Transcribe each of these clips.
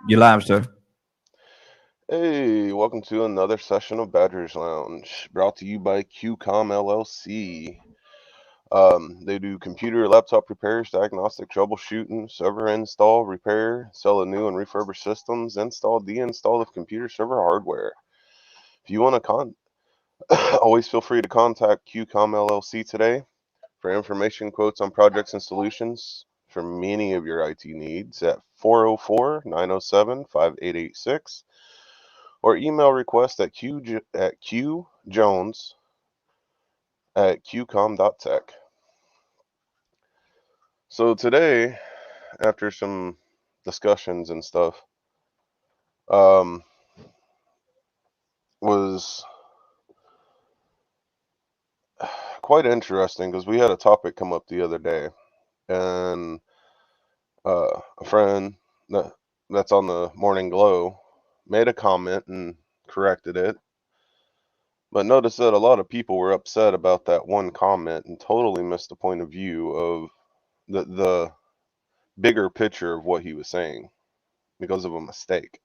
You live, sir. Hey, welcome to another session of Badgers Lounge, brought to you by QCOM LLC. They do computer laptop repairs, diagnostic troubleshooting, server install, repair, sell a new and refurbished systems, install, deinstall of computer server hardware. If you want to always feel free to contact QCOM LLC today for information, quotes on projects and solutions for many of your IT needs at 404-907-5886 or email request at qjones at qcom.tech. So today, after some discussions and stuff, um, was quite interesting because we had a topic come up the other day, and a friend that's on the Morning Glow made a comment and corrected it, but noticed that a lot of people were upset about that one comment and totally missed the point of view of the bigger picture of what he was saying because of a mistake.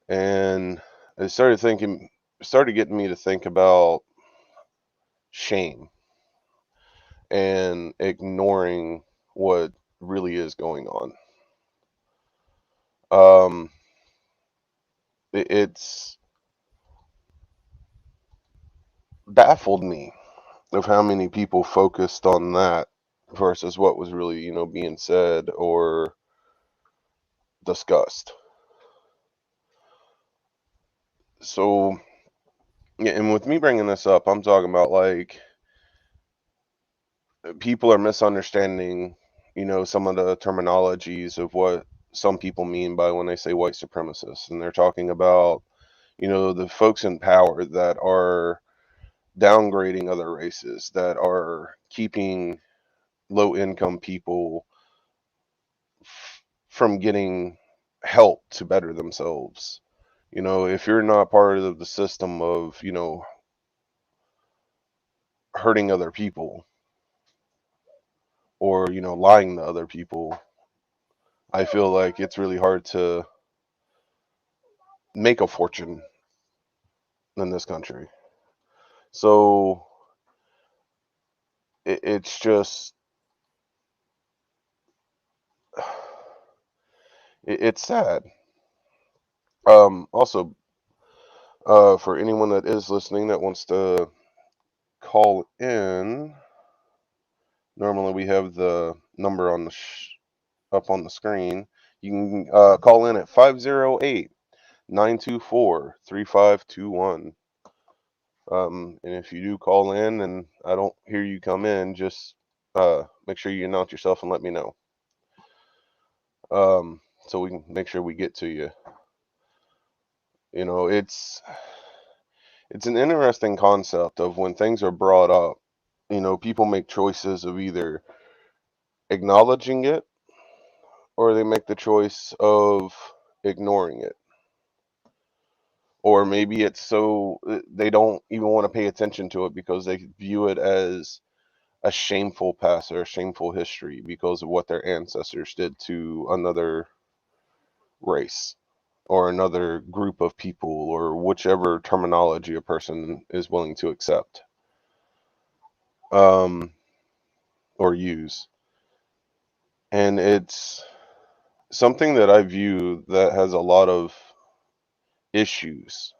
And it started getting me to think about shame and ignoring what really is going on. Um, it's baffled me of how many people focused on that versus what was really, being said or discussed. So, yeah, and with me bringing this up, I'm talking about like people are misunderstanding, some of the terminologies of what some people mean by when they say white supremacists. And they're talking about, the folks in power that are downgrading other races, that are keeping low income people from getting help to better themselves. If you're not part of the system of, hurting other people or, lying to other people, I feel like it's really hard to make a fortune in this country. So it's just it's sad. Also, for anyone that is listening that wants to call in, normally we have the number on the up on the screen. You can call in at 508-924-3521. And if you do call in and I don't hear you come in, just make sure you announce yourself and let me know. So we can make sure we get to you. It's an interesting concept of when things are brought up, people make choices of either acknowledging it or they make the choice of ignoring it. Or maybe it's so they don't even want to pay attention to it because they view it as a shameful past or a shameful history because of what their ancestors did to another race or another group of people or whichever terminology a person is willing to accept um, or use. And it's something that I view that has a lot of issues.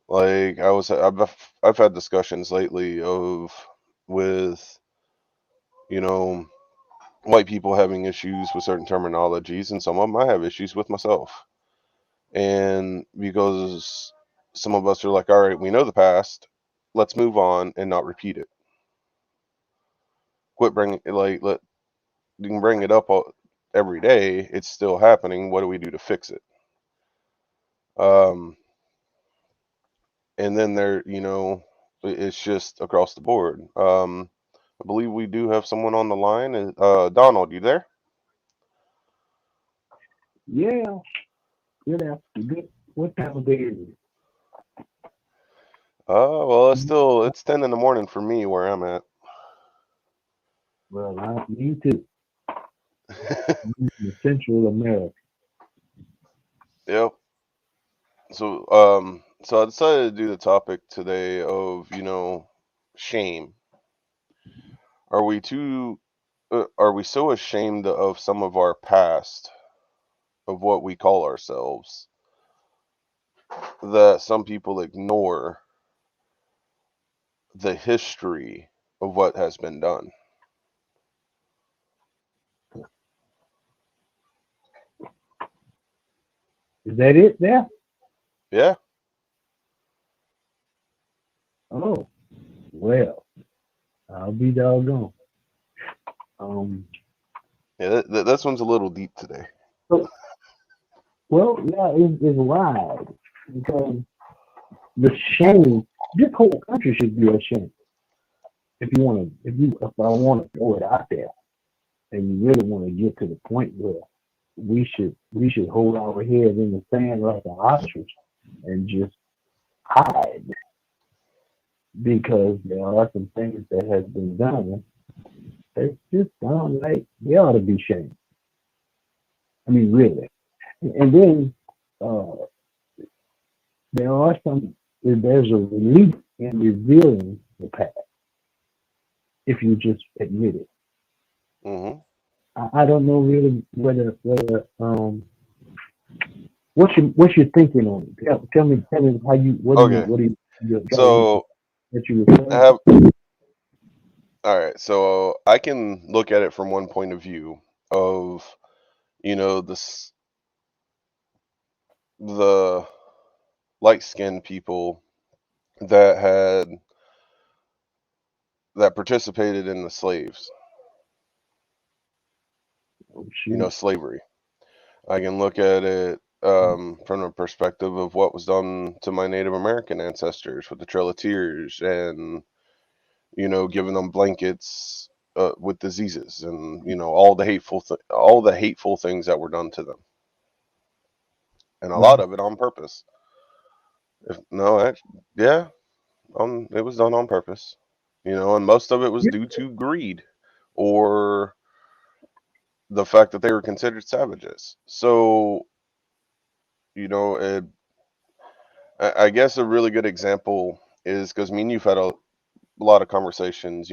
Like I've had discussions lately of with you know white people having issues with certain terminologies, and some of them I have issues with myself. And because some of us are like, all right, we know the past, let's move on and not repeat it. Quit bringing like let you can bring it up every day. It's still happening. What do we do to fix it? Um, and then it's just across the board. I believe we do have someone on the line. Donald, you there? Yeah, good after good. What time of day is it? Well, it's 10 in the morning for me where I'm at. Well, me too. Central America. Yep. So so I decided to do the topic today of, shame. Are we too are we so ashamed of some of our past, of what we call ourselves, that some people ignore the history of what has been done? Is that it there? Yeah. Oh, well, I'll be doggone. Um, Yeah, this one's a little deep today. so, well, yeah, it's wide because the shame, this whole country should be ashamed. If I want to throw it out there, and you really want to get to the point where we should hold our heads in the sand like an ostrich and just hide because there are some things that has been done. It's just done like they ought to be shamed. I mean, really. And then uh, there are some. There's a relief in revealing the past if you just admit it. Hmm. I don't know really whether what's your thinking on it. Tell me how you Okay. what do you your So that you I referring to. have all right. So I can look at it from one point of view of, this the light-skinned people that had that participated in the slaves, Oh shoot. slavery. I can look at it from the perspective of what was done to my Native American ancestors with the Trail of Tears, and giving them blankets with diseases, and all the hateful things that were done to them, and a lot Mhm. of it on purpose. If no, yeah, it was done on purpose, and most of it was Yeah. due to greed, or the fact that they were considered savages. So, it, I guess a really good example is because me and you've had a lot of conversations,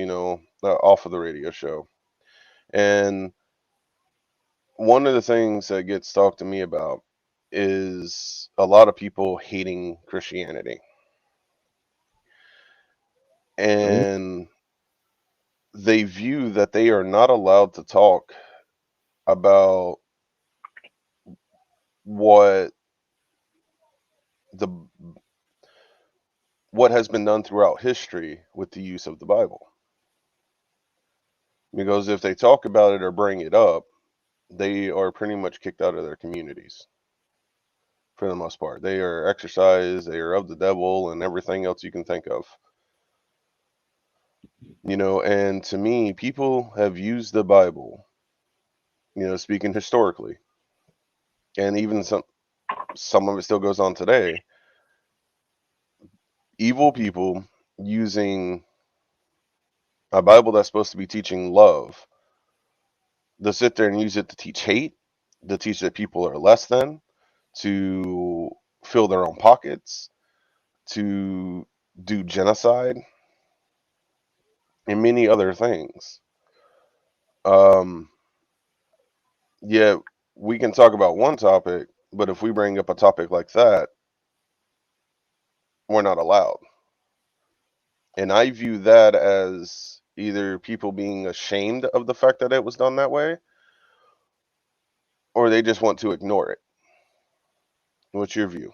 off of the radio show. And one of the things that gets talked to me about is a lot of people hating Christianity. Oh, And they view that they are not allowed to talk about what the what has been done throughout history with the use of the Bible. Because if they talk about it or bring it up, they are pretty much kicked out of their communities for the most part. They are exorcised, they are of the devil, and everything else you can think of. And to me, people have used the Bible, speaking historically, and even some of it still goes on today. Evil people using a Bible that's supposed to be teaching love, they'll sit there and use it to teach hate, to teach that people are less than, to fill their own pockets, to do genocide, and many other things. Um, yeah, we can talk about one topic, but if we bring up a topic like that, we're not allowed. And I view that as either people being ashamed of the fact that it was done that way, or they just want to ignore it. What's your view?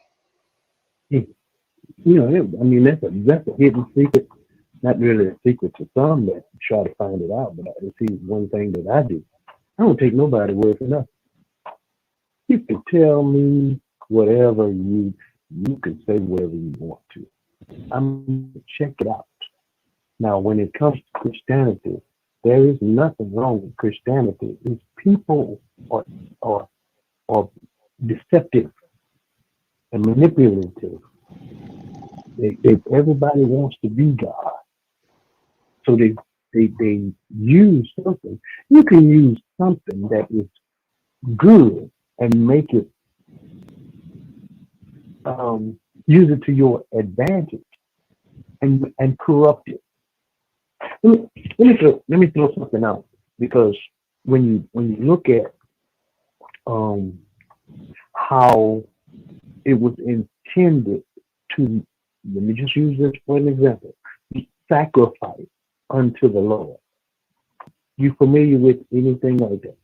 hmm. I mean that's a hidden secret. Not really a secret to some that try to find it out, but I see one thing that I do. I don't take nobody word for nothing. You can tell me whatever you can say whatever you want to. I'm gonna check it out. Now, when it comes to Christianity, there is nothing wrong with Christianity. It's people are are are deceptive and manipulative. Everybody wants to be God, so they use something. You can use something that is good and make it use it to your advantage and corrupt it. Let me throw something out because when you look at um, how it was intended to, let me just use this for an example, sacrifice unto the Lord. You familiar with anything like that?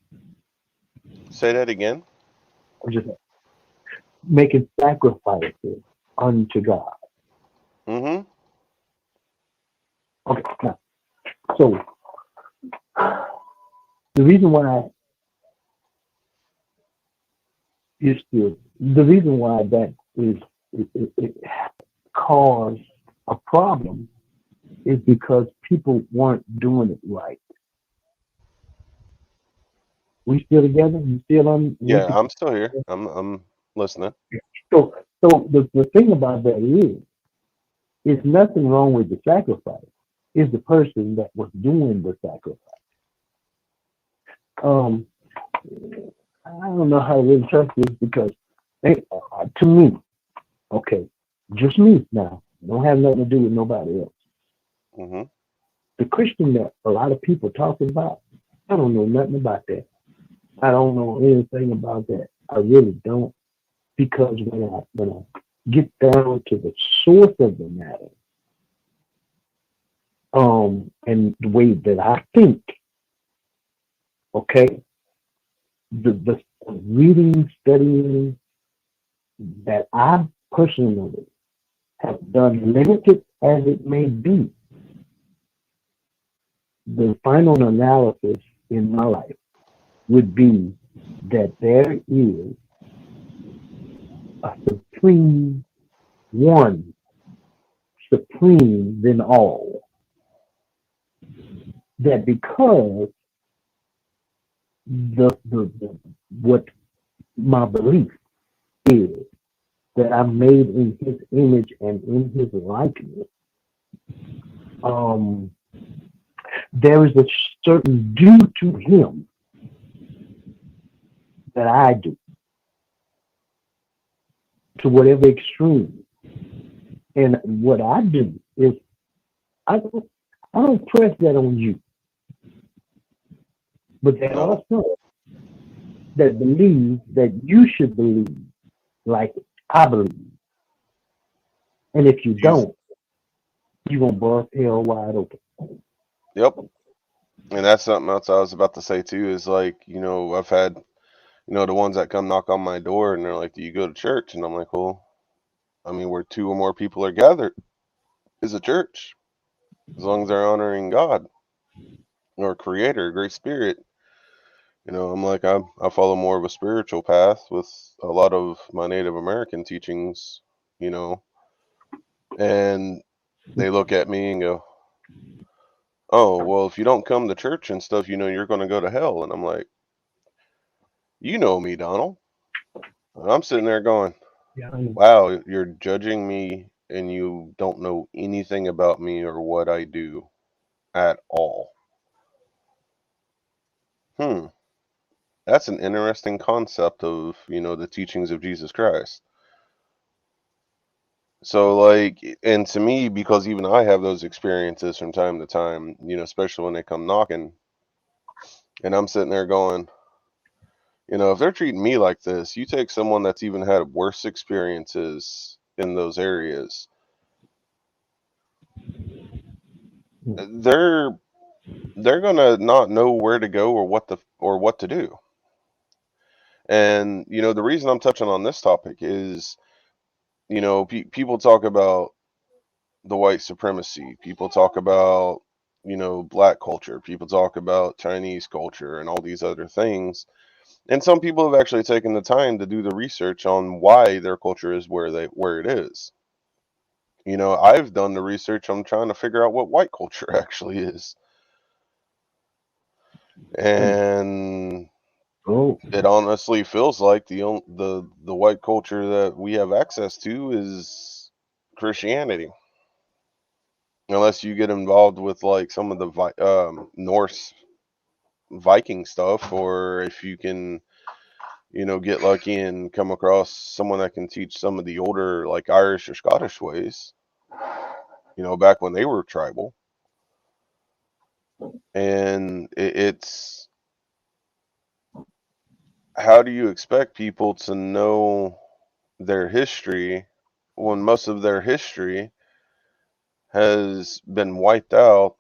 Say that again. Or just making sacrifices unto God. Mm-hmm. Okay, now, so the reason why the reason why that is it caused a problem is because people weren't doing it right. We still together? You still on? Yeah, I'm still here. I'm listening. So, so the thing about that is nothing wrong with the sacrifice. It's the person that was doing the sacrifice. Um, I don't know how to really trust this because to me, okay, just me now, don't have nothing to do with nobody else. Mm-hmm. The Christian that a lot of people talking about, I don't know nothing about that. I don't know anything about that. I really don't, because when I get down to the source of the matter, and the way that I think, okay, the reading, studying that I personally have done, limited as it may be, the final analysis in my life would be that there is a supreme one, supreme than all. That because the what my belief is that I'm made in his image and in his likeness, um, there is a certain due to him that I do to whatever extreme. And what I do is I don't, I don't press that on you, but there No. are some that believe that you should believe like I believe. And if you Use. don't, you're gonna bust hell wide open. Yep. And that's something else I was about to say too. Is like, I've had, the ones that come knock on my door and they're like, "Do you go to church?" And I'm like, "Well, I mean, where two or more people are gathered is a church, as long as they're honoring God or Creator, Great Spirit." I'm like, I follow more of a spiritual path with a lot of my Native American teachings, you know, and they look at me and go, "Oh, well, if you don't come to church and stuff, you're going to go to hell." And I'm like, "You know me, Donald." And I'm sitting there going, Yeah, I know. "Wow, you're judging me and you don't know anything about me or what I do at all." Hmm. That's an interesting concept of, the teachings of Jesus Christ. So, like, and to me, because even I have those experiences from time to time, especially when they come knocking, and I'm sitting there going, if they're treating me like this, you take someone that's even had worse experiences in those areas, they're gonna not know where to go or what to do. And the reason I'm touching on this topic is, people talk about the white supremacy. People talk about, black culture. People talk about Chinese culture and all these other things. And some people have actually taken the time to do the research on why their culture is where it is. I've done the research on trying to figure out what white culture actually is. And Oh, it honestly feels like the white culture that we have access to is Christianity. Unless you get involved with like some of the Norse Viking stuff, or if you can, get lucky and come across someone that can teach some of the older, like Irish or Scottish ways, back when they were tribal. And it's how do you expect people to know their history when most of their history has been wiped out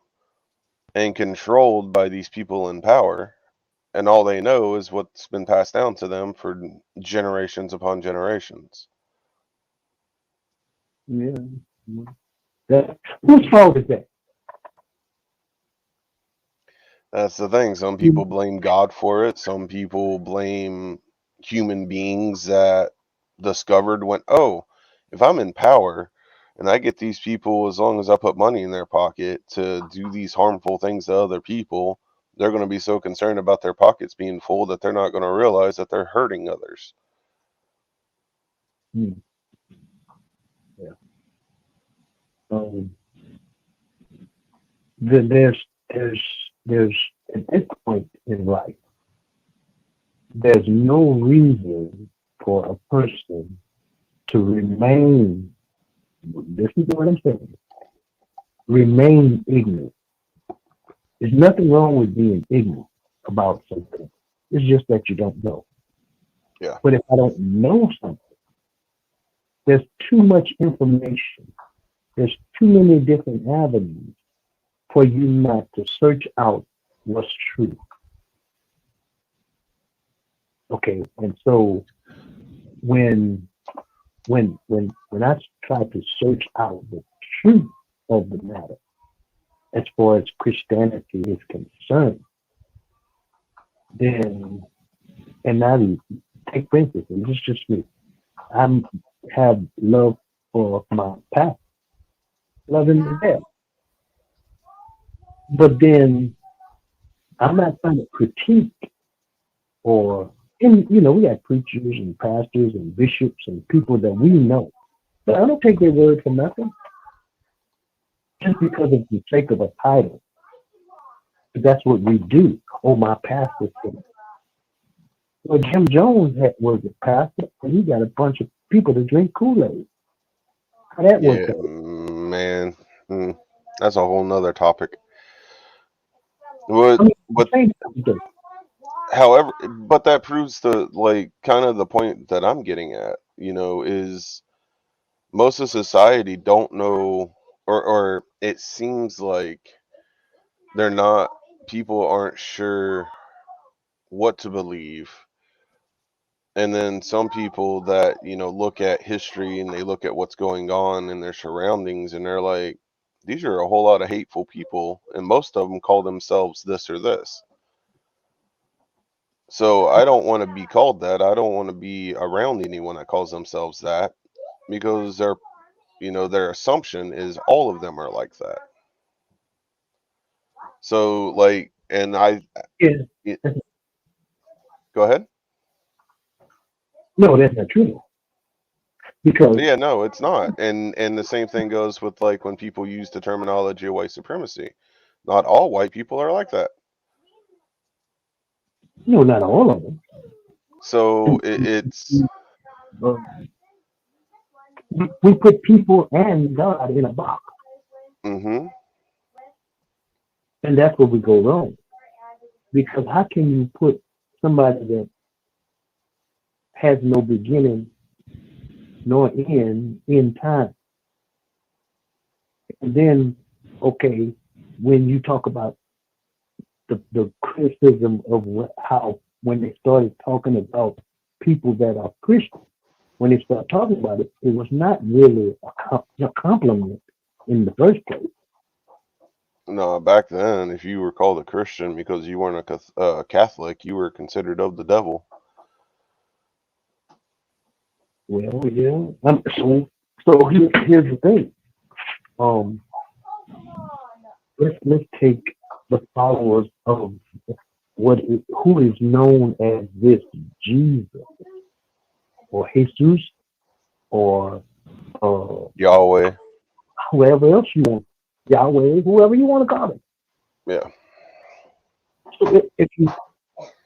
and controlled by these people in power, and all they know is what's been passed down to them for generations upon generations? Yeah. Whose fault is that? That's the thing. Some people blame God for it. Some people blame human beings that discovered when, oh, if I'm in power and I get these people, as long as I put money in their pocket to do these harmful things to other people, they're going to be so concerned about their pockets being full that they're not going to realize that they're hurting others. Yeah. Then there's at this point in life, there's no reason for a person to remain. Listen to what I'm saying. Remain ignorant. There's nothing wrong with being ignorant about something. It's just that you don't know. Yeah. But if I don't know something, there's too much information. There's too many different avenues for you not to search out what's true. Okay, and so when I try to search out the truth of the matter, as far as Christianity is concerned, then and now take for instance, and this is just me. I have love for my pastor, love him to death. But then I'm not trying to critique or and we got preachers and pastors and bishops and people that we know. But I don't take their word for nothing. Just because of the sake of a title. That's what we do. Oh, my pastor said. Well, Jim Jones was a pastor, and he got a bunch of people to drink Kool-Aid. How that worked Yeah, out? man. That's a whole nother topic. I mean, But same thing. however, but that proves the, like, kind of the point that I'm getting at, is most of society don't know, or it seems like they're not, people aren't sure what to believe. And then some people that, look at history and they look at what's going on in their surroundings and they're like, these are a whole lot of hateful people, and most of them call themselves this or this. So I don't want to be called that. I don't want to be around anyone that calls themselves that, because their assumption is all of them are like that. So, like, and Yeah. go ahead. No, that's not true. Because Yeah, no, it's not. And the same thing goes with, like, when people use the terminology of white supremacy. Not all white people are like that. not all of them. So it's Uh, we put people and God in a box, mm-hmm. and that's where we go wrong. Because how can you put somebody that has no beginning nor end in time? And then, okay, when you talk about the criticism of how when they started talking about people that are Christian, when they started talking about it, it was not really a compliment in the first place. No, back then, if you were called a Christian because you weren't a Catholic, you were considered of the devil. Well, yeah. So here's the thing. Um, let's take the followers of who is known as this Jesus or Jesus or Yahweh. whoever else you want, Yahweh, whoever you want to call it. Yeah. So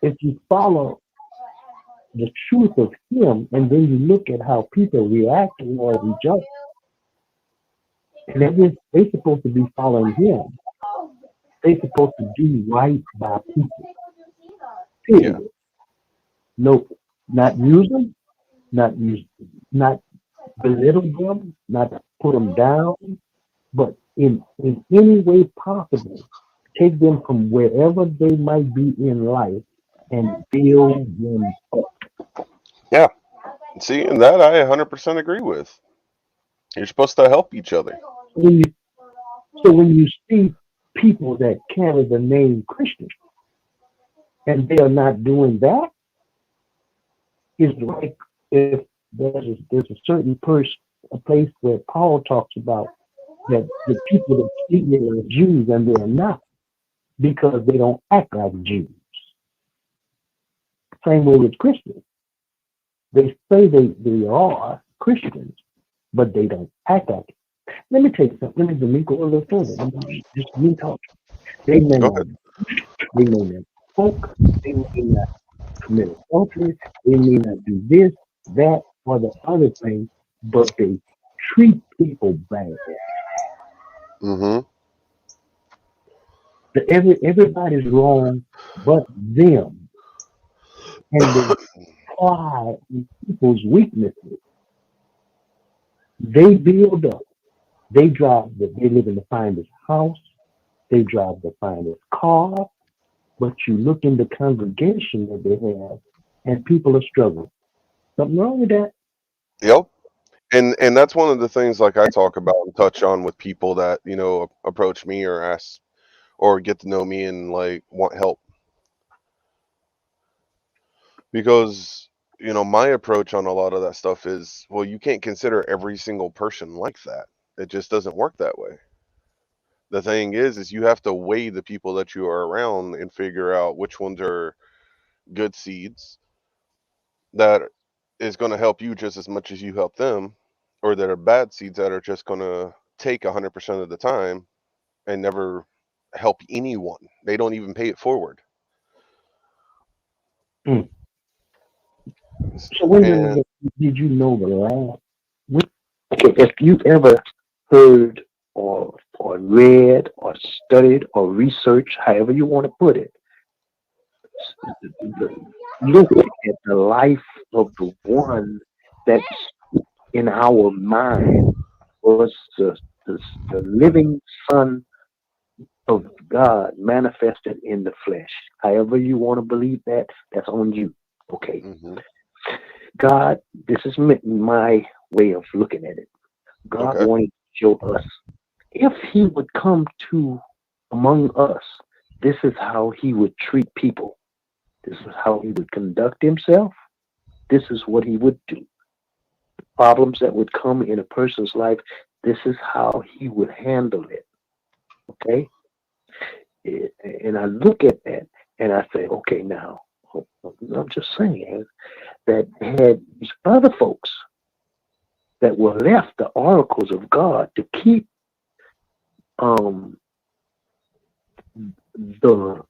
if you follow the truth of Him, and then you look at how people react toward each other, and they're supposed to be following Him. They're supposed to do right by people. Yeah. Period. No, not use them, not belittle them, not put them down, but in any way possible, take them from wherever they might be in life and build them up. Yeah. See, and that I 100% agree with. You're supposed to help each other. When you, so when you see people that carry the name Christian and they are not doing that, it's like if there's a certain person, a place where Paul talks about that the people that speak they are Jews and they are not because they don't act like Jews. Same way with Christians. They say they are Christians, but they don't act like it. Let me tell you something. Let me go a little further. Just me talking. They may Go not, ahead. they may not smoke, they may not commit adultery, they may not do this, that, or the other thing, but they treat people bad. Mm-hmm. Everybody's wrong but them, and they apply people's weaknesses. They build up. They live in the finest house. They drive the finest car. But you look in the congregation that they have, and people are struggling. Something wrong with that? Yep. And that's one of the things like I talk about and touch on with people that, approach me or ask or get to know me and like want help. Because, my approach on a lot of that stuff is, well, you can't consider every single person like that. It just doesn't work that way. The thing is you have to weigh the people that you are around and figure out which ones are good seeds that is going to help you just as much as you help them, or that are bad seeds that are just going to take 100% of the time and never help anyone. They don't even pay it forward. Mm. So when And did you know the last? Okay, if you ever heard or read or studied or researched, however you want to put it, look at the life of the one that in our mind was the, the living Son of God manifested in the flesh. However you want to believe that, that's on you. Okay. hmm God, this is my way of looking at it. God okay. wanted to show us if he would come to among us, this is how he would treat people. This is how he would conduct himself. This is what he would do. Problems that would come in a person's life, this is how he would handle it. Okay? And I look at that and I say, okay, now, I'm just saying that had these other folks that were left, the oracles of God, to keep um, the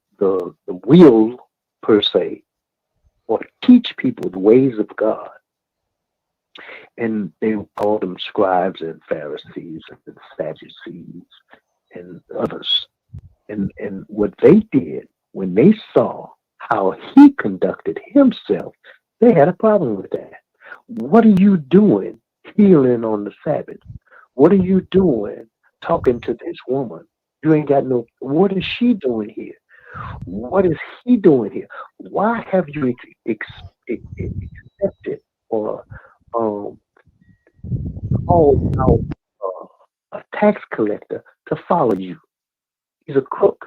will per se, or teach people the ways of God. And they called them scribes and Pharisees and Sadducees and others. And what they did when they saw how he conducted himself, they had a problem with that. What are you doing healing on the Sabbath? What are you doing talking to this woman? You ain't got no, what is she doing here? What is he doing here? Why have you accepted or um, called out a tax collector to follow you? He's a crook.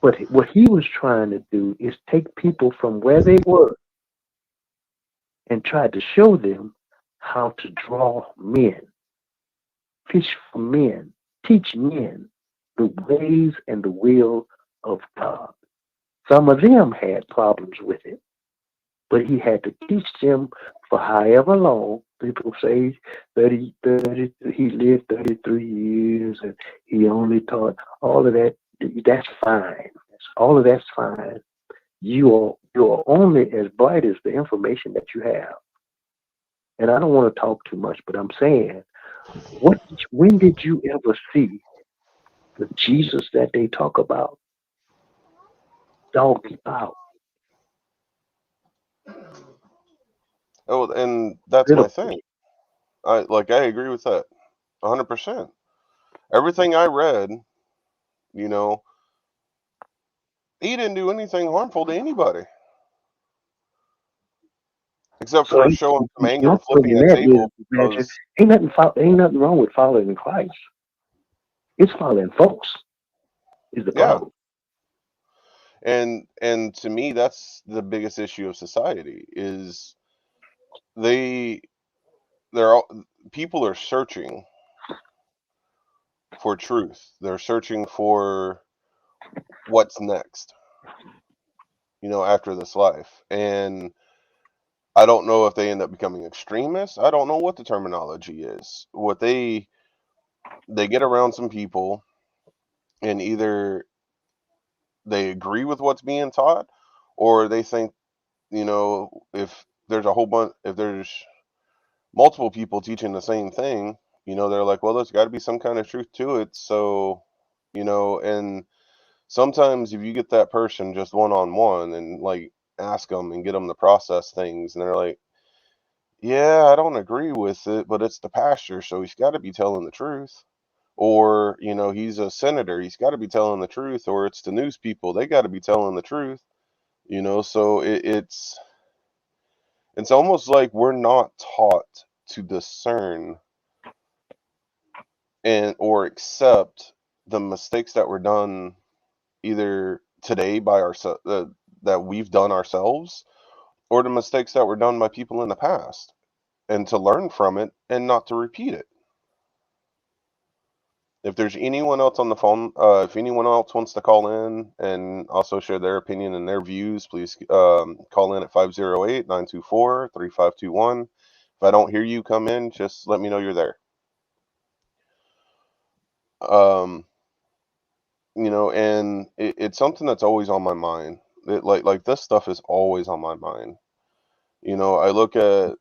But what he was trying to do is take people from where they were and try to show them how to draw men, fish for men, teach men the ways and the will of God. Some of them had problems with it, but he had to teach them for however long. People say 30, he lived 33 years and he only taught all of that. That's fine. All of that's fine. You are only as bright as the information that you have. And I don't want to talk too much, but I'm saying, when did you ever see the Jesus that they talk about dog out? Oh, and that's my Little, thing. I agree with that 100%. Everything I read, you know, he didn't do anything harmful to anybody except so for showing some anger my and flipping point in a that is, table Badger, because ain't nothing wrong with following Christ. It's following folks is the yeah, problem. and to me that's the biggest issue of society is they they're all people are searching for truth. They're searching for what's next, after this life. And I don't know if they end up becoming extremists. I don't know what the terminology is. What they get around some people and either they agree with what's being taught or they think, if there's multiple people teaching the same thing, they're like, well, there's got to be some kind of truth to it. So, and sometimes if you get that person just one on one and like ask them and get them to process things, and they're like, yeah, I don't agree with it, but it's the pastor, so he's got to be telling the truth. Or, he's a senator, he's got to be telling the truth. Or it's the news people, they got to be telling the truth. So it's almost like we're not taught to discern and or accept the mistakes that were done either today by ourselves, that we've done ourselves, or the mistakes that were done by people in the past, and to learn from it and not to repeat it. If there's anyone else on the phone, if anyone else wants to call in and also share their opinion and their views, please call in at 508-924-3521. If I don't hear you come in, just let me know you're there. Um, and it's something that's always on my mind. Like this stuff is always on my mind. I look at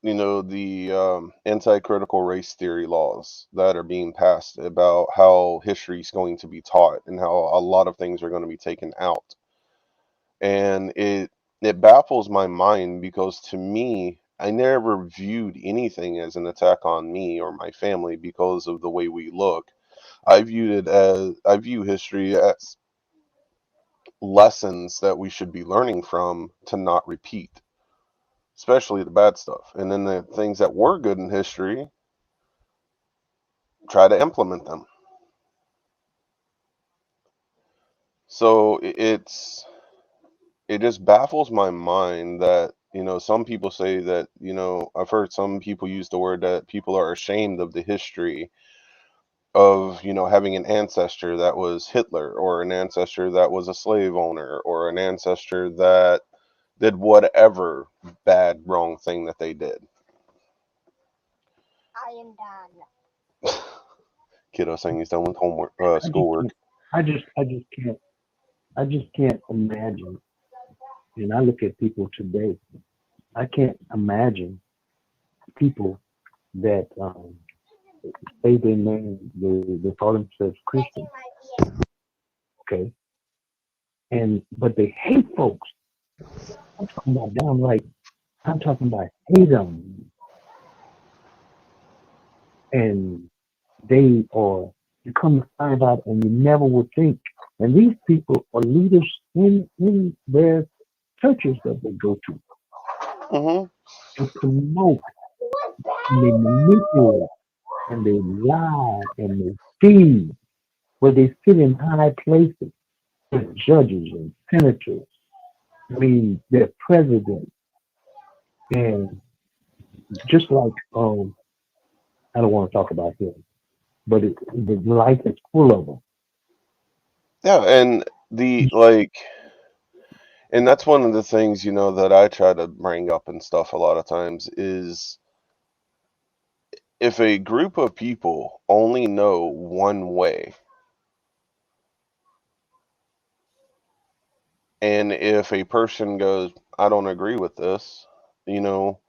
the anti-critical race theory laws that are being passed about how history is going to be taught and how a lot of things are going to be taken out, and it baffles my mind because to me I never viewed anything as an attack on me or my family because of the way we look. I view history as lessons that we should be learning from to not repeat, especially the bad stuff. And then the things that were good in history, try to implement them. So it just baffles my mind that, some people say that, I've heard some people use the word that people are ashamed of the history of, having an ancestor that was Hitler, or an ancestor that was a slave owner, or an ancestor that did whatever bad, wrong thing that they did. I am done. Kiddo saying he's done with homework, I just schoolwork. can't. I just can't imagine. And I look at people today. I can't imagine people that say their name, they call themselves Christian, okay, and but they hate folks. I'm talking about downright. I'm talking about hate them, and they are. You come to find out, and you never would think. And these people are leaders in their churches that they go to Hmm. and promote, and they manipulate, and they lie, and they feed, where they sit in high places as judges and senators. I mean, they're president, and just like I don't want to talk about him, but the life is full of them. Yeah, and and that's one of the things, that I try to bring up and stuff a lot of times is if a group of people only know one way, And if a person goes, I don't agree with this, you know,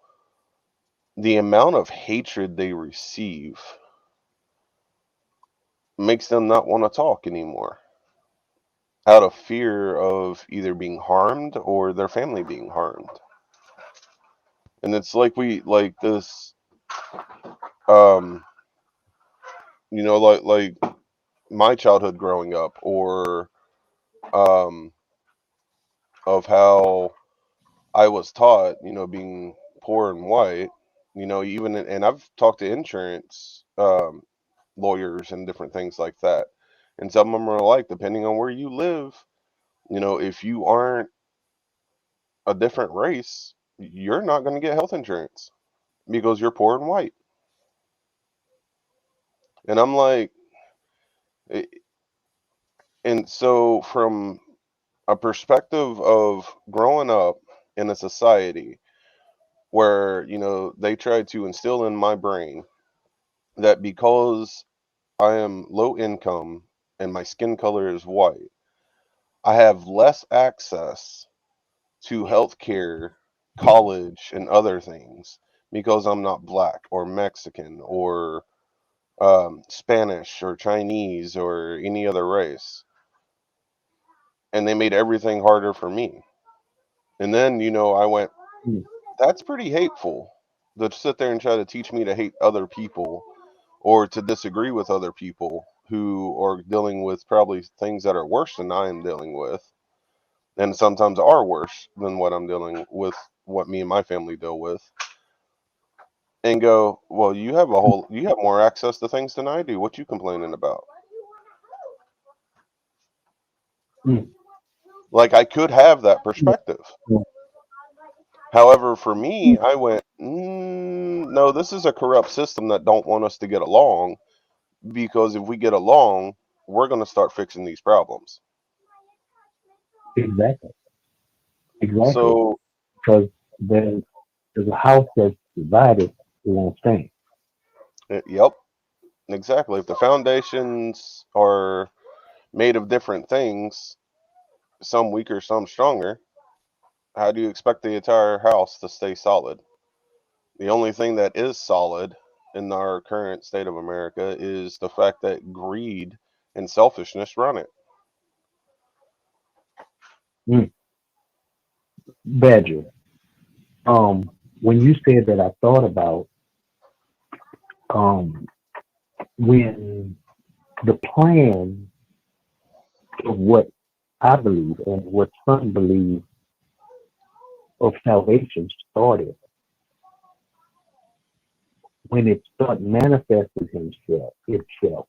the amount of hatred they receive makes them not want to talk anymore out of fear of either being harmed or their family being harmed. And it's like like this, um, like my childhood growing up, or um, of how I was taught, being poor and white, even, and I've talked to insurance lawyers and different things like that. And some of them are like, depending on where you live, if you aren't a different race, you're not going to get health insurance because you're poor and white. And I'm like, eh, and so from a perspective of growing up in a society where, they tried to instill in my brain that because I am low income and my skin color is white, I have less access to health care, college, and other things because I'm not black or Mexican or Spanish or Chinese or any other race. And they made everything harder for me. And then, I went, Mm. that's pretty hateful to sit there and try to teach me to hate other people or to disagree with other people who are dealing with probably things that are worse than I am dealing with, and sometimes are worse than what I'm dealing with, what me and my family deal with, and go, well, you have more access to things than I do. What you complaining about? Mm. Like, I could have that perspective. Mm. However, for me, I went, no, this is a corrupt system that don't want us to get along, because if we get along, we're going to start fixing these problems. Exactly. Exactly. So, Because there's a house that's divided, it won't stand. yep, exactly. If the foundations are made of different things, some weaker, some stronger, how do you expect the entire house to stay solid? The only thing that is solid in our current state of America is the fact that greed and selfishness run it. Mm. Badger. When you said that, I thought about um when the plan of what I believe and what some believe of salvation started, when it started manifesting itself,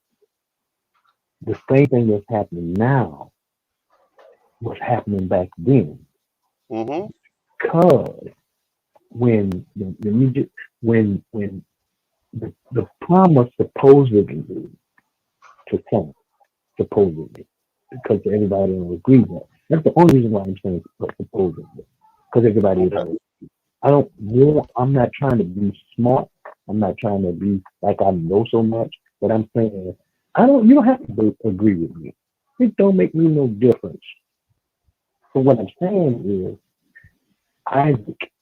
the same thing that's happening now was happening back then. Mm-hmm. Because when the promise supposedly to come, supposedly, because everybody don't agree with that. That's the only reason why I'm saying supposedly, because everybody Okay. don't. I don't want. I'm not trying to be smart. I'm not trying to be like I know so much. But I'm saying I don't. You don't have to agree with me. It don't make me no difference. So what I'm saying is Isaac,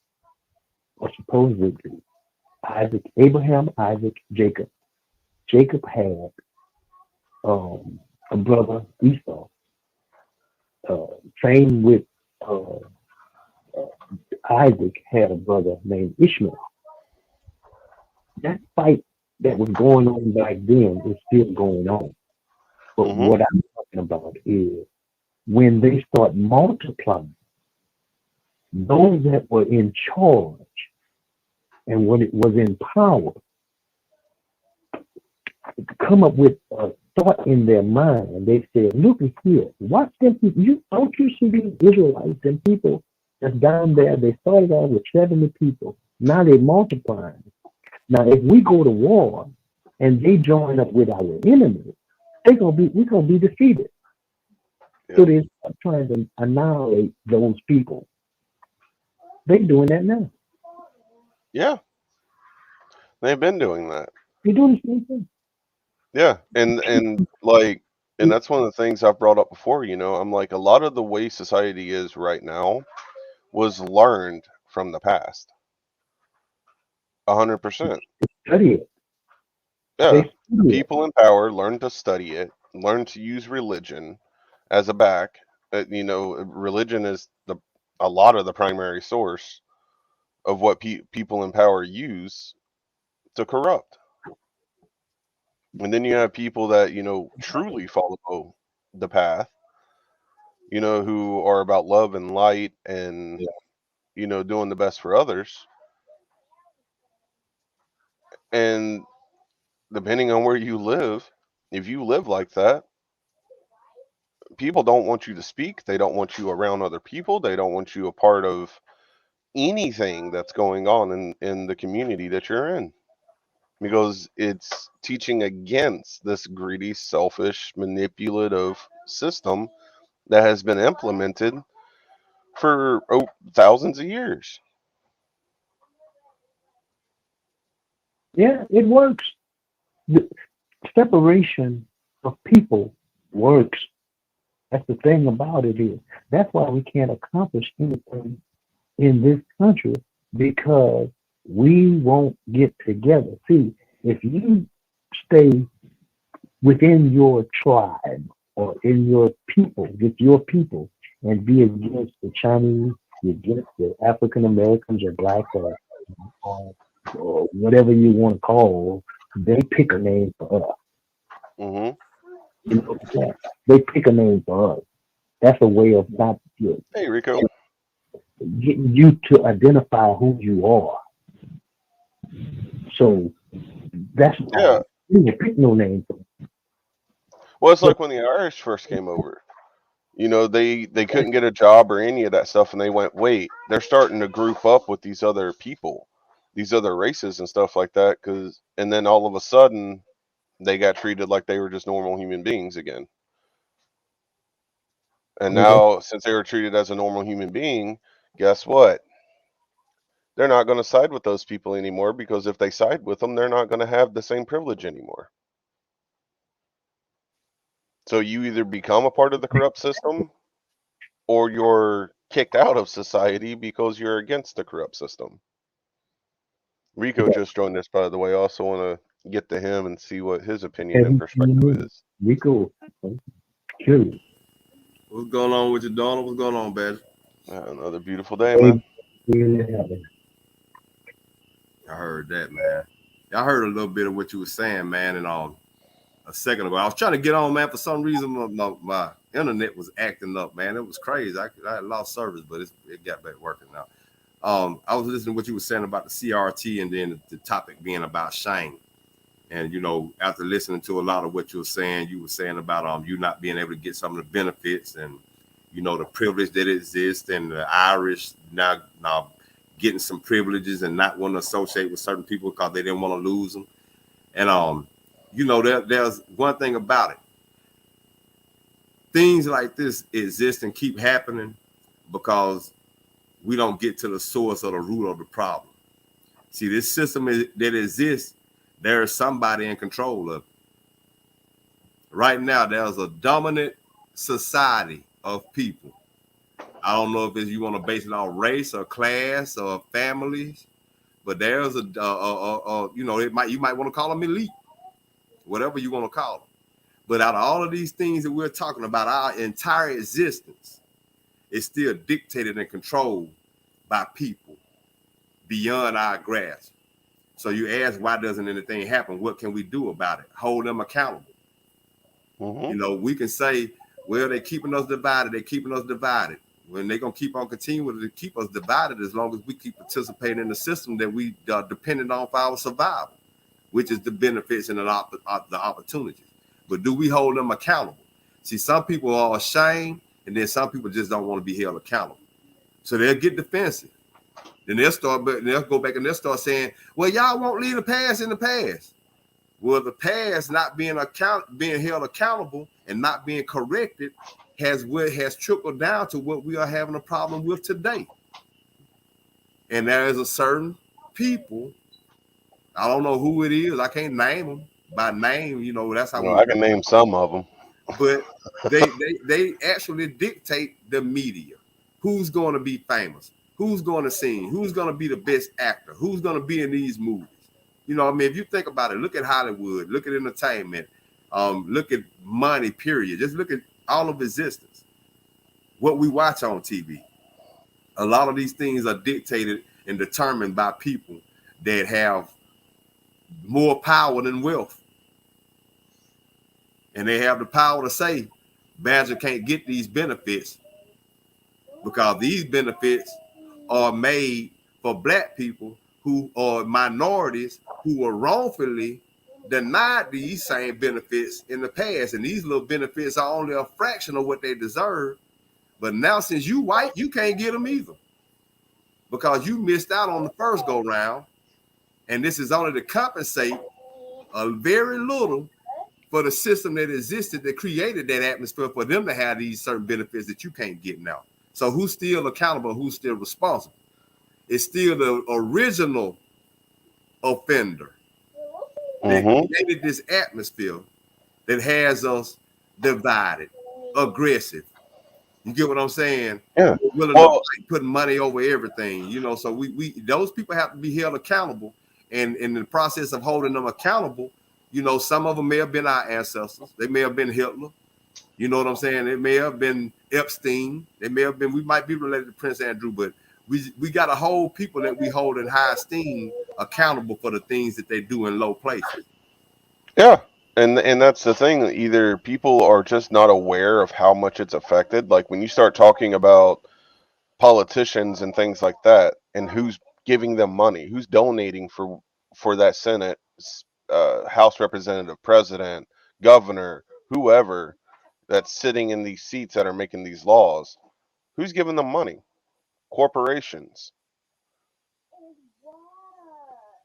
or supposedly Isaac, Abraham, Isaac, Jacob. Jacob had um, a brother Esau, trained with uh, Isaac had a brother named Ishmael. That fight that was going on back then is still going on. But Mm-hmm. what I'm talking about is when they start multiplying, those that were in charge and when it was in power, come up with a thought in their mind. And they said, look at here, watch them people. Don't you see these Israelites and people that's down there? They started out with 70 people. Now they're multiplying. Now, if we go to war and they join up with our enemies, we're gonna be defeated. So Yep. they're trying to annihilate those people. They're doing that now. Yeah, they've been doing that. They're doing the same thing. Yeah, and like And that's one of the things I've brought up before. I'm like, a lot of the way society is right now was learned from the past. 100%. Study it. Yeah. They The study it. people in power learned to study it, learned to use religion as a back. Religion is a lot of the primary source of what people in power use to corrupt. And then you have people that, truly follow the path, who are about love and light and, doing the best for others. And depending on where you live, if you live like that, people don't want you to speak. They don't want you around other people. They don't want you a part of anything that's going on in the community that you're in, because it's teaching against this greedy, selfish, manipulative system that has been implemented for thousands of years. Yeah, it works. The separation of people works. That's the thing about it is that's why we can't accomplish anything in this country because we won't get together. See, if you stay within your tribe or in your people, with your people, and be against the Chinese, against the African Americans or black or whatever you want to call, they pick a name for us. Hmm. You know that? They pick a name for us. That's a way of not Hey, Rico. getting you to identify who you are. So that's Yeah. why you don't pick no name for us. Well, it's But like when the Irish first came over. They couldn't get a job or any of that stuff, and they went, wait, they're starting to group up with these other people, these other races and stuff like that, and then all of a sudden they got treated like they were just normal human beings again. And well, that's now, since they were treated as a normal human being, guess what? They're not going to side with those people anymore, because if they side with them, they're not going to have the same privilege anymore. So you either become a part of the corrupt system, or you're kicked out of society because you're against the corrupt system. Rico just joined us, by the way. I also want to get to him and see what his opinion and heavy perspective is. Rico. Curious. What's going on with you, Donald? What's going on, Badger? Another beautiful day, man. I heard that, man. I heard a little bit of what you were saying, man, and a second ago. I was trying to get on, man. For some reason, my internet was acting up, man. It was crazy. I had lost service, but it got back working now. I was listening to what you were saying about the CRT, and then the topic being about shame. And after listening to a lot of what you were saying about you not being able to get some of the benefits and the privilege that exists, and the Irish now getting some privileges and not wanting to associate with certain people because they didn't want to lose them. And there's one thing about it. Things like this exist and keep happening because we don't get to the source or the root of the problem. See, this system that exists, there is somebody in control of it. Right now, there's a dominant society of people. I don't know if you want to base it on race or class or families, but there's you might want to call them elite, whatever you want to call them. But out of all of these things that we're talking about, our entire existence is still dictated and controlled by people beyond our grasp. So you ask, why doesn't anything happen? What can we do about it? Hold them accountable. Mm-hmm. We can say, well, they're keeping us divided. They're keeping us divided. When they're going to keep on continuing to keep us divided as long as we keep participating in the system that we are dependent on for our survival, which is the benefits and the opportunities. But do we hold them accountable? See, some people are ashamed, and then some people just don't want to be held accountable. So they'll get defensive. Then they'll go back and they'll start saying, well, y'all won't leave the past in the past. Well, the past not being held accountable and not being corrected has trickled down to what we are having a problem with today. And there is a certain people, I don't know who it is, I can't name them by name, that's how I can name some of them. but they actually dictate the media. Who's going to be famous? Who's going to sing? Who's going to be the best actor? Who's going to be in these movies? You know, I mean, if you think about it, look at Hollywood, look at entertainment, look at money, period. Just look at all of existence. What we watch on TV. A lot of these things are dictated and determined by people that have more power than wealth. And they have the power to say, Badger can't get these benefits because these benefits are made for black people who are minorities who were wrongfully denied these same benefits in the past. And these little benefits are only a fraction of what they deserve. But now, since you white, you can't get them either because you missed out on the first go round. And this is only to compensate a very little for the system that existed that created that atmosphere for them to have these certain benefits that you can't get now. So who's still accountable? Who's still responsible? It's still the original offender that created this atmosphere that has us divided, aggressive. You get what I'm saying? Yeah. Willing to fight, putting money over everything, you know. So we those people have to be held accountable, and in the process of holding them accountable, you know, some of them may have been our ancestors. They may have been Hitler. You know what I'm saying? It may have been Epstein. They may have been. We might be related to Prince Andrew, but we got to hold people that we hold in high esteem accountable for the things that they do in low places. Yeah. And that's the thing. Either people are just not aware of how much it's affected. Like when you start talking about politicians and things like that, and who's giving them money, who's donating for that Senate, House representative, president, governor, whoever that's sitting in these seats that are making these laws, who's giving them money? Corporations.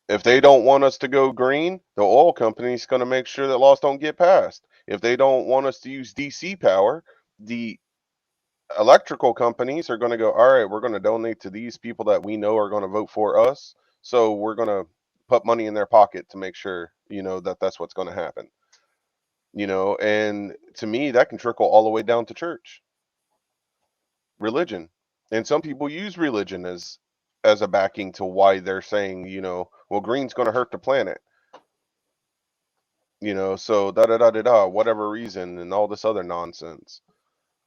If they don't want us to go green, the oil company's going to make sure that laws don't get passed. If they don't want us to use DC power, the electrical companies are going to go, all right, we're going to donate to these people that we know are going to vote for us. So we're going to put money in their pocket to make sure, you know, that that's what's going to happen. You know, and to me, that can trickle all the way down to church, religion. And some people use religion as a backing to why they're saying, you know, well, green's going to hurt the planet. You know, so whatever reason and all this other nonsense.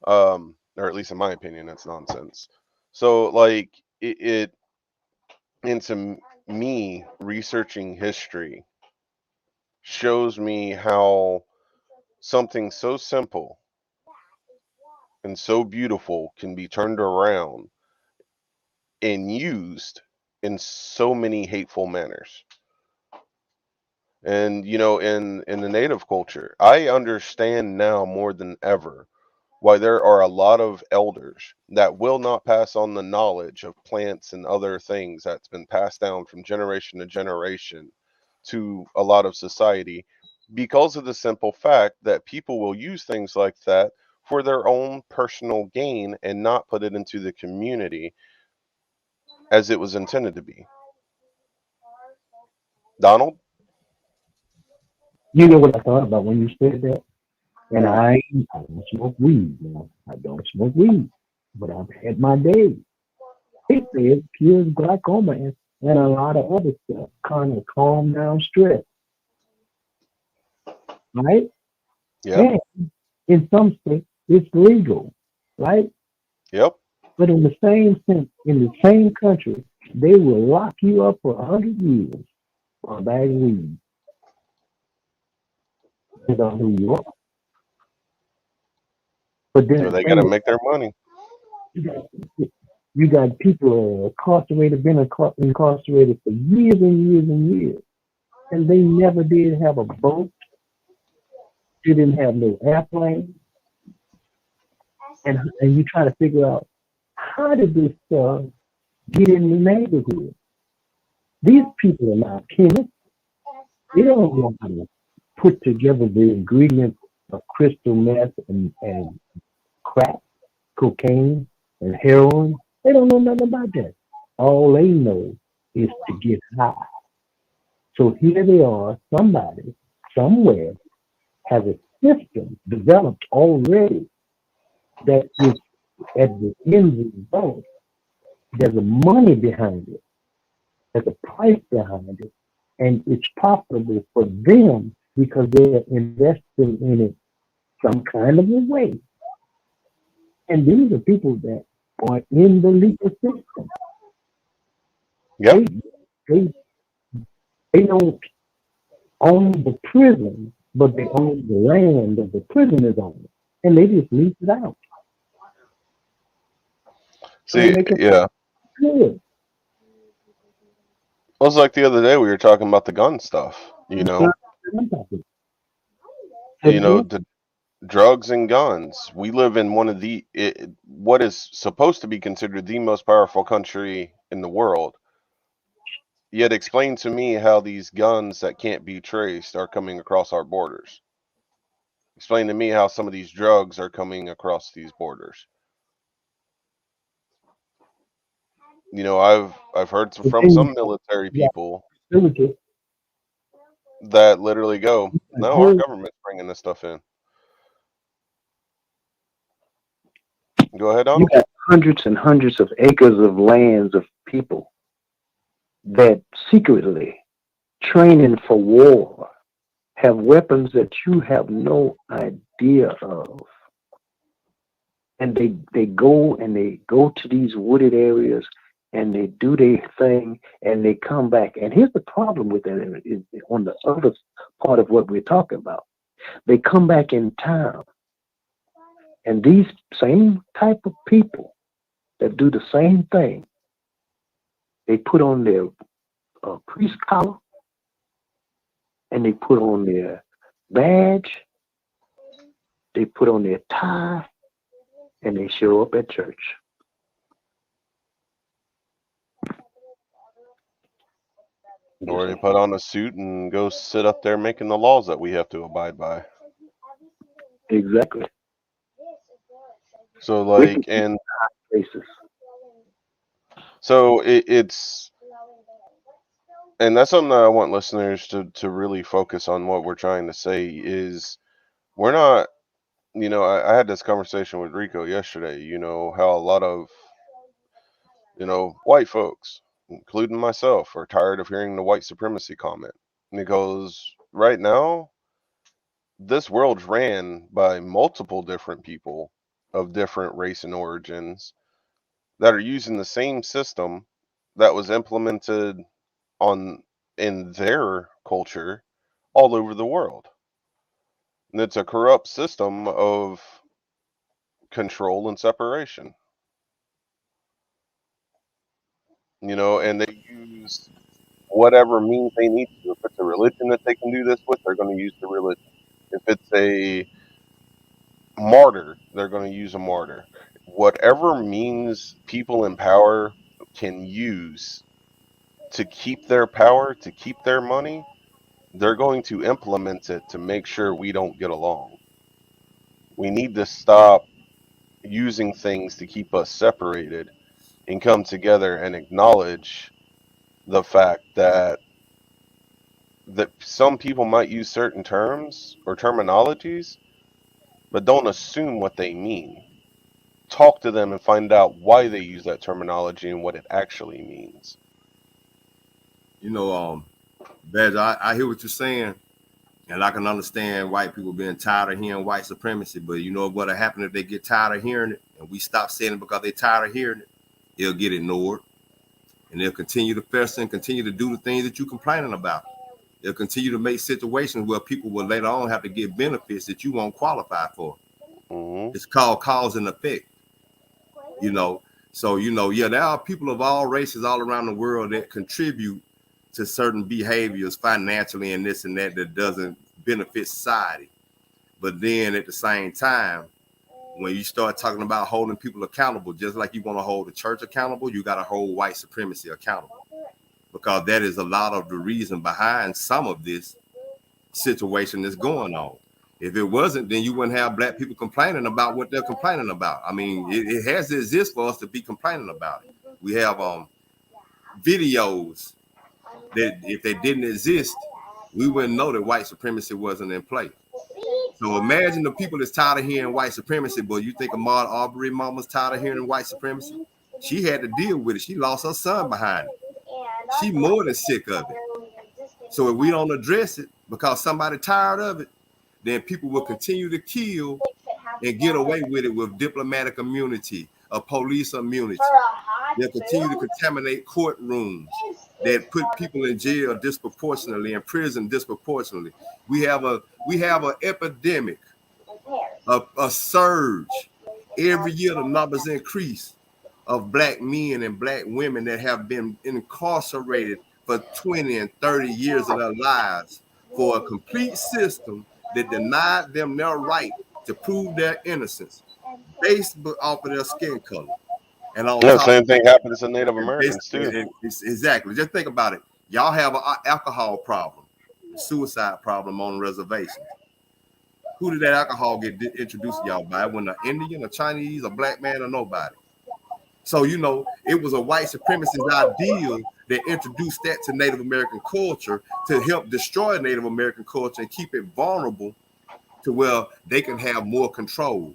Or at least in my opinion, that's nonsense. So like it into me researching history shows me how something so simple and so beautiful can be turned around and used in so many hateful manners. And you know, in the native culture, I understand now more than ever why there are a lot of elders that will not pass on the knowledge of plants and other things that's been passed down from generation to generation to a lot of society, because of the simple fact that people will use things like that for their own personal gain and not put it into the community as it was intended to be. Donald? You know what I thought about when you said that? And I don't smoke weed. Now. I don't smoke weed, but I've had my days. It says cures glaucoma and a lot of other stuff, kind of calm down stress. Right? Yeah. And in some states, it's legal, right? Yep. But in the same sense, in the same country, they will lock you up for 100 years for a bag of weed. Depends on who you are. But then So they got to make their money. You got people incarcerated, been incarcerated for years and years and years, and they never did have a boat. They didn't have no airplane, and you try to figure out how did this get in the neighborhood. These people are not chemists. They don't know how to put together the ingredients of crystal meth and crack, cocaine, and heroin. They don't know nothing about that. All they know is to get high. So here they are, somebody, somewhere, has system developed already that is at the end result. There's a money behind it. There's a price behind it, and it's profitable for them because they're investing in it some kind of a way. And these are people that are in the legal system. Yep. They, they don't own the prison, but they own the land that the prison is on. And they just lease it out. So they See, make it yeah. good. It was like the other day we were talking about the gun stuff. You know, the drugs and guns. We live in one of what is supposed to be considered the most powerful country in the world. Yet explain to me how these guns that can't be traced are coming across our borders. Explain to me how some of these drugs are coming across these borders. You know, I've heard from some military people that literally go, "No, our government's bringing this stuff in." Go ahead, You Donald. got hundreds and hundreds of acres of lands of people that secretly training for war have weapons that you have no idea of. And they go to these wooded areas and they do their thing and they come back. And here's the problem with that is on the other part of what we're talking about. They come back in town. And these same type of people that do the same thing, they put on their priest collar and they put on their badge, they put on their tie, and they show up at church. Or they put on a suit and go sit up there making the laws that we have to abide by. Exactly. So like, and places. So it's, and that's something that I want listeners to really focus on. What we're trying to say is we're not, I had this conversation with Rico yesterday, how a lot of, white folks, including myself, are tired of hearing the white supremacy comment. Because right now, this world's ran by multiple different people of different race and origins that are using the same system that was implemented in their culture all over the world. And it's a corrupt system of control and separation. And they use whatever means they need to. If it's a religion that they can do this with, they're going to use the religion. If it's a martyr, they're going to use a martyr. Whatever means people in power can use to keep their power, to keep their money, they're going to implement it to make sure we don't get along. We need to stop using things to keep us separated and come together and acknowledge the fact that some people might use certain terms or terminologies, but don't assume what they mean. Talk to them and find out why they use that terminology and what it actually means. Badge, I hear what you're saying, and I can understand white people being tired of hearing white supremacy. But you know what'll happen if they get tired of hearing it, and we stop saying it because they're tired of hearing it? It'll get ignored, and they'll continue to fester and continue to do the things that you're complaining about. They'll continue to make situations where people will later on have to get benefits that you won't qualify for. Mm-hmm. It's called cause and effect. So there are people of all races all around the world that contribute to certain behaviors financially and this and that doesn't benefit society. But then at the same time, when you start talking about holding people accountable, just like you want to hold the church accountable, you got to hold white supremacy accountable, because that is a lot of the reason behind some of this situation that's going on. If it wasn't, then you wouldn't have black people complaining about what they're complaining about. I mean, it has to exist for us to be complaining about it. We have videos that if they didn't exist, we wouldn't know that white supremacy wasn't in play. So imagine the people that's tired of hearing white supremacy. But you think Ahmaud Arbery mama's tired of hearing white supremacy? She had to deal with it. She lost her son behind it. She more than sick of it. So if we don't address it because somebody tired of it, then people will continue to kill and get away with it with diplomatic immunity, a police immunity. They'll continue to contaminate courtrooms that put people in jail disproportionately, in prison disproportionately. We have an epidemic, a surge. Every year the numbers increase of black men and black women that have been incarcerated for 20 and 30 years of their lives for a complete system that denied them their right to prove their innocence based off of their skin color. And on Yeah, same thing happens to Native Americans too. Exactly. Just think about it. Y'all have an alcohol problem, a suicide problem on reservations. Who did that alcohol get introduced to y'all by? When an Indian, a Chinese, a black man, or nobody? So, you know, it was a white supremacist ideal that introduced that to Native American culture to help destroy Native American culture and keep it vulnerable to where they can have more control.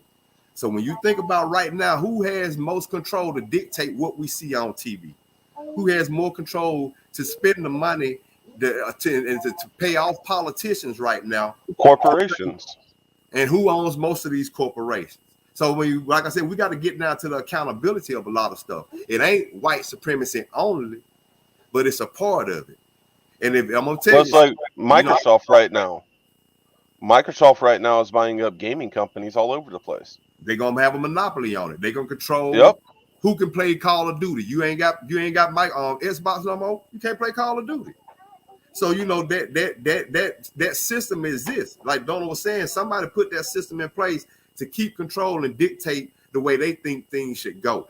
So when you think about right now, who has most control to dictate what we see on TV? Who has more control to spend the money to pay off politicians right now? Corporations. And who owns most of these corporations? So when you, like I said, we got to get down to the accountability of a lot of stuff. It ain't white supremacy only, but it's a part of it. And if I'm gonna tell you, it's like Microsoft right now. Microsoft right now is buying up gaming companies all over the place. They're gonna have a monopoly on it. They're gonna control who can play Call of Duty. You ain't got Xbox no more. You can't play Call of Duty. So you know that system exists. Like Donald was saying, somebody put that system in place to keep control and dictate the way they think things should go.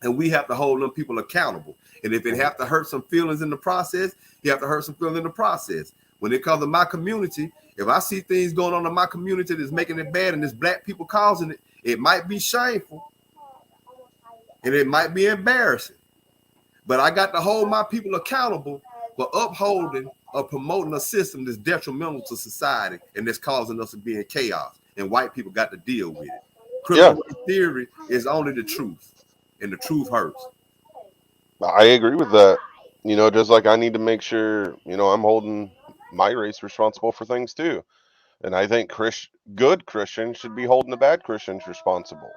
And we have to hold them people accountable. And if it have to hurt some feelings in the process, you have to hurt some feelings in the process. When it comes to my community, if I see things going on in my community that's making it bad and there's black people causing it, it might be shameful and it might be embarrassing. But I got to hold my people accountable for upholding or promoting a system that's detrimental to society and that's causing us to be in chaos. And white people got to deal with it. Critical theory is only the truth, and the truth hurts. I agree with that. You know, just like I need to make sure, you know, I'm holding my race responsible for things too. And I think good Christians should be holding the bad Christians responsible.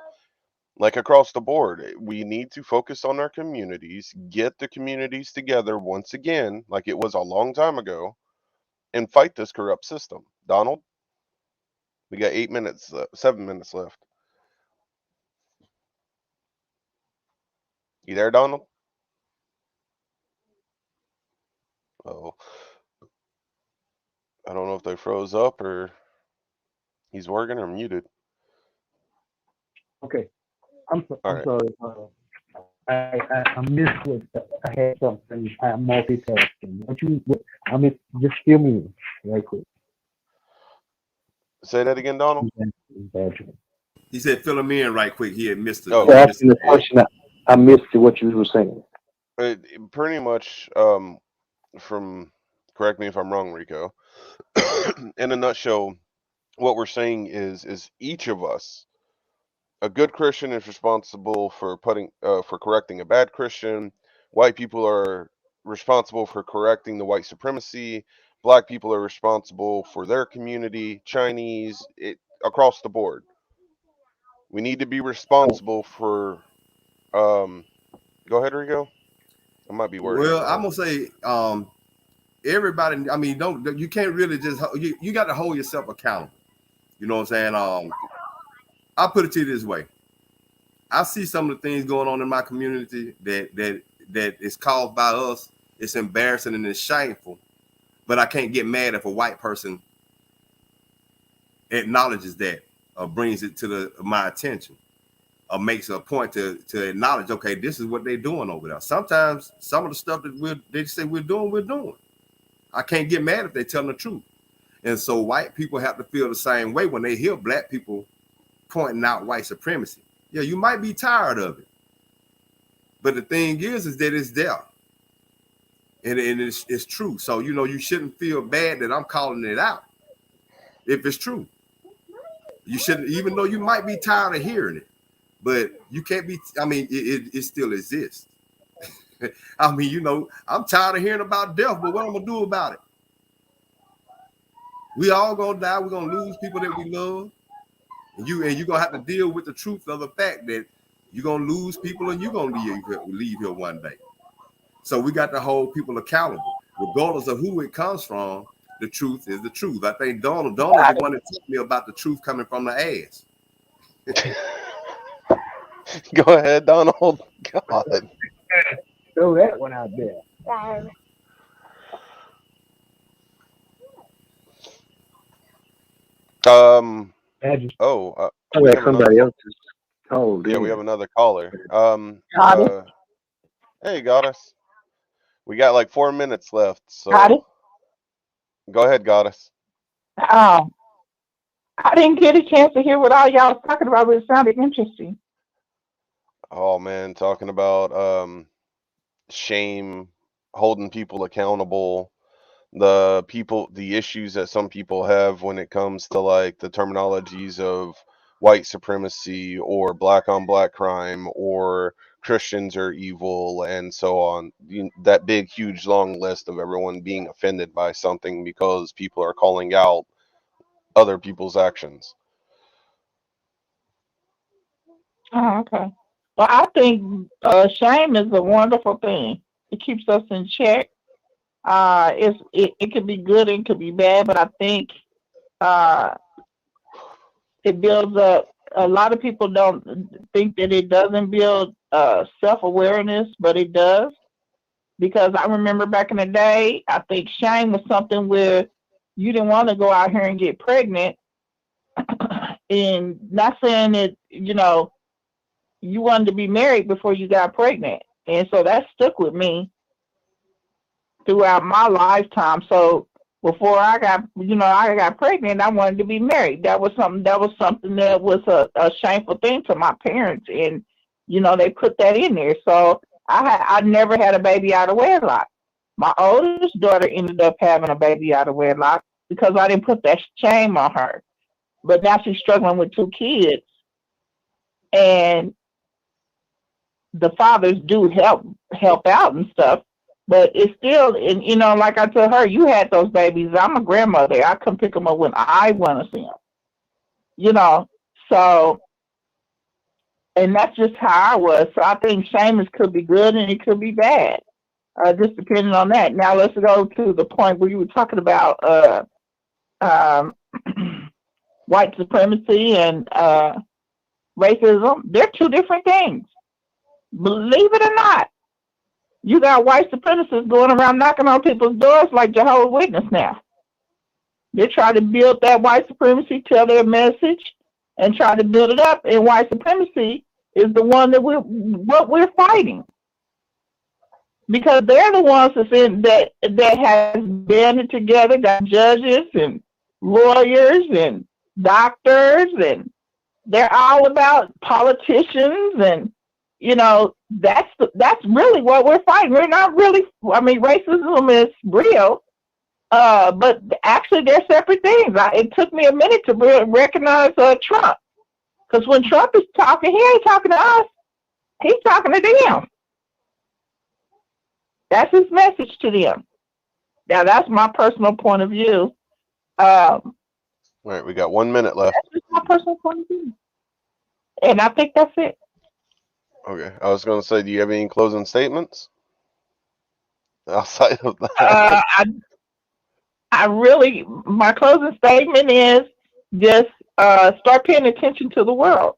Like across the board, we need to focus on our communities, get the communities together once again, like it was a long time ago, and fight this corrupt system. Donald? We got 7 minutes left. You there, Donald? Oh, I don't know if they froze up or he's working or muted. Okay, I'm sorry. I missed what I had something. I'm multitasking. I missed. Just fill me in right quick. Say that again, Donald. He said, "Fill him in right quick." He had missed it. Asking the question. I missed what you were saying. Pretty much, from correct me if I'm wrong, Rico. In a nutshell, what we're saying is each of us, a good Christian is responsible for correcting a bad Christian. White people are responsible for correcting the white supremacy. Black people are responsible for their community. Chinese, across the board. We need to be responsible for. Go ahead, Rico. I might be worried. Well, I'm gonna say, everybody. I mean, you can't really just you got to hold yourself accountable. You know what I'm saying? I'll put it to you this way. I see some of the things going on in my community that is caused by us. It's embarrassing and it's shameful, but I can't get mad if a white person acknowledges that or brings it to my attention or makes a point to acknowledge, okay, this is what they're doing over there. Sometimes some of the stuff that they say we're doing. I can't get mad if they're telling the truth. And so white people have to feel the same way when they hear black people pointing out white supremacy. Yeah, you might be tired of it. But the thing is that it's there. And it's true. So, you know, you shouldn't feel bad that I'm calling it out if it's true. You should, even though you might be tired of hearing it, but you can't be. I mean, it still exists. I mean, you know, I'm tired of hearing about death, but what I'm gonna do about it? We all gonna die. We're gonna lose people that we love, and you're gonna have to deal with the truth of the fact that you're gonna lose people and you're gonna leave here one day. So we got to hold people accountable, regardless of who it comes from. The truth is the truth. I think Donald's the one that told me about the truth coming from the ass. Go ahead, Donald. God. Throw that one out there. I just we let have somebody another, else is called yeah, in. we have another caller. Got Hey, Goddess. We got like 4 minutes left, Got so go ahead, Goddess. I didn't get a chance to hear what all y'all was talking about, but it sounded interesting. Oh man, talking about shame, holding people accountable, the issues that some people have when it comes to like the terminologies of white supremacy or black on black crime or Christians are evil and so on. That big, huge, long list of everyone being offended by something because people are calling out other people's actions. Oh, okay. Well, I think shame is a wonderful thing. It keeps us in check. It could be good and it could be bad, but I think uh, it builds up. A lot of people don't think that it doesn't build self-awareness, but it does. Because I remember back in the day, I think shame was something where you didn't want to go out here and get pregnant. And not saying that, you wanted to be married before you got pregnant. And so that stuck with me throughout my lifetime. So before I got pregnant, I wanted to be married. That was something that was a shameful thing to my parents. And, they put that in there. So I never had a baby out of wedlock. My oldest daughter ended up having a baby out of wedlock because I didn't put that shame on her. But now she's struggling with 2 kids. And the fathers do help out and stuff, but it's still, and like I told her, you had those babies. I'm a grandmother. I come pick them up when I want to see them. So, and that's just how I was. So I think shame could be good and it could be bad, just depending on that. Now let's go to the point where you were talking about um, white supremacy and racism. They're 2 different things. Believe it or not, you got white supremacists going around knocking on people's doors like Jehovah's Witness now. They try to build that white supremacy, tell their message, and try to build it up. And white supremacy is the one that we're fighting, because they're the ones that has banded together, got judges and lawyers and doctors, and they're all about politicians, and that's really what we're fighting. We're not really. I mean, racism is real, but actually they're separate things. It took me a minute to recognize Trump, because when Trump is talking, he ain't talking to us. He's talking to them. That's his message to them. Now, that's my personal point of view. All right, we got 1 minute left. That's just my personal point of view, and I think that's it. Okay, I was going to say, do you have any closing statements outside of that? My closing statement is just start paying attention to the world,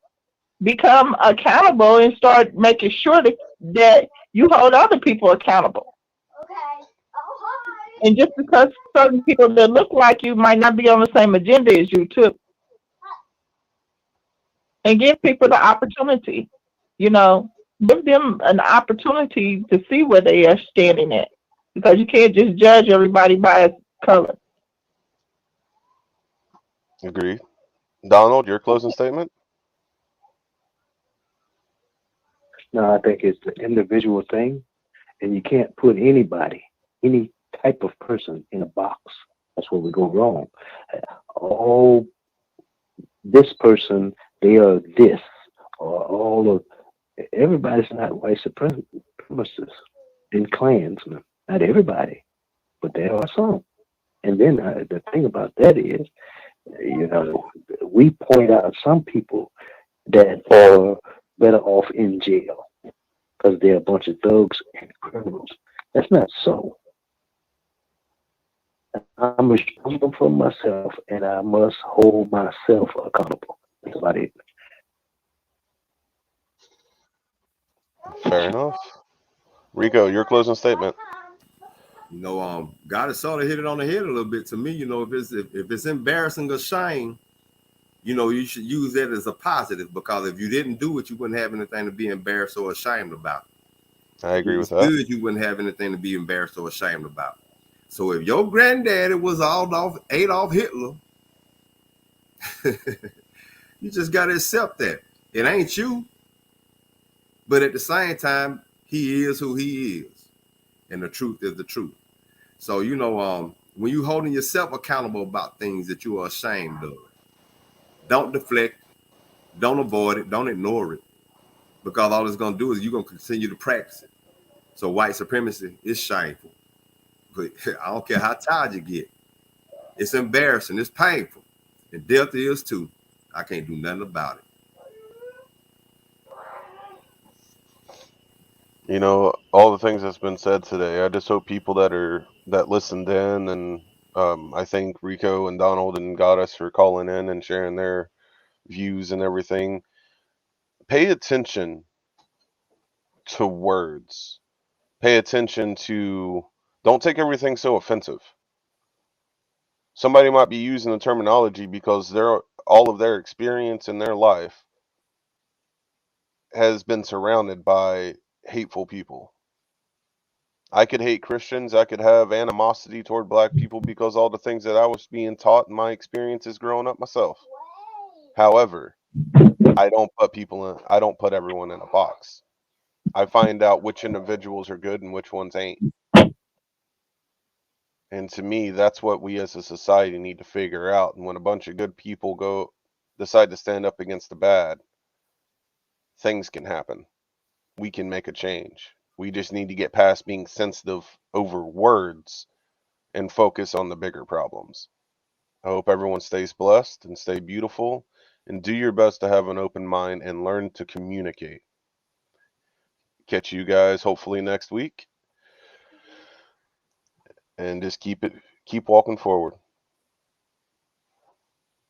become accountable, and start making sure that you hold other people accountable. Okay. Oh, hi. And just because certain people that look like you might not be on the same agenda as you too, and give people the opportunity. Give them an opportunity to see where they are standing at, because you can't just judge everybody by its color. Agreed. Donald, your closing statement? No, I think it's an individual thing, and you can't put anybody, any type of person, in a box. That's where we go wrong. All this person, they are this, or all of everybody's not white supremacists and Klansmen. Not everybody, but there are some. And then the thing about that is, we point out some people that are better off in jail because they're a bunch of thugs and criminals. That's not so. I'm responsible for myself, and I must hold myself accountable. That's about it. Fair enough. Rico, your closing statement. God has sort of hit it on the head a little bit to me. If it's embarrassing or shame, you should use that as a positive, because if you didn't do it, you wouldn't have anything to be embarrassed or ashamed about. I agree with If that. it's good, you wouldn't have anything to be embarrassed or ashamed about. So if your granddaddy was Adolf Hitler, you just got to accept that. It ain't you, but at the same time, he is who he is, and the truth is the truth. So when you holding yourself accountable about things that you are ashamed of, don't deflect, don't avoid it, don't ignore it, because all it's gonna do is you're gonna continue to practice it. So white supremacy is shameful, but I don't care how tired you get. It's embarrassing, it's painful, and death is too. I can't do nothing about it. All the things that's been said today, I just hope people that listened in, and I thank Rico and Donald and Goddess for calling in and sharing their views and everything. Pay attention to words. Pay attention to, don't take everything so offensive. Somebody might be using the terminology because all of their experience in their life has been surrounded by hateful people. I could hate Christians. I could have animosity toward black people because all the things that I was being taught in my experiences growing up myself. However, I don't put everyone in a box. I find out which individuals are good and which ones ain't. And to me, that's what we as a society need to figure out. And when a bunch of good people decide to stand up against the bad, things can happen. We can make a change. We just need to get past being sensitive over words and focus on the bigger problems. I hope everyone stays blessed and stay beautiful, and do your best to have an open mind and learn to communicate. Catch you guys hopefully next week, and just keep walking forward.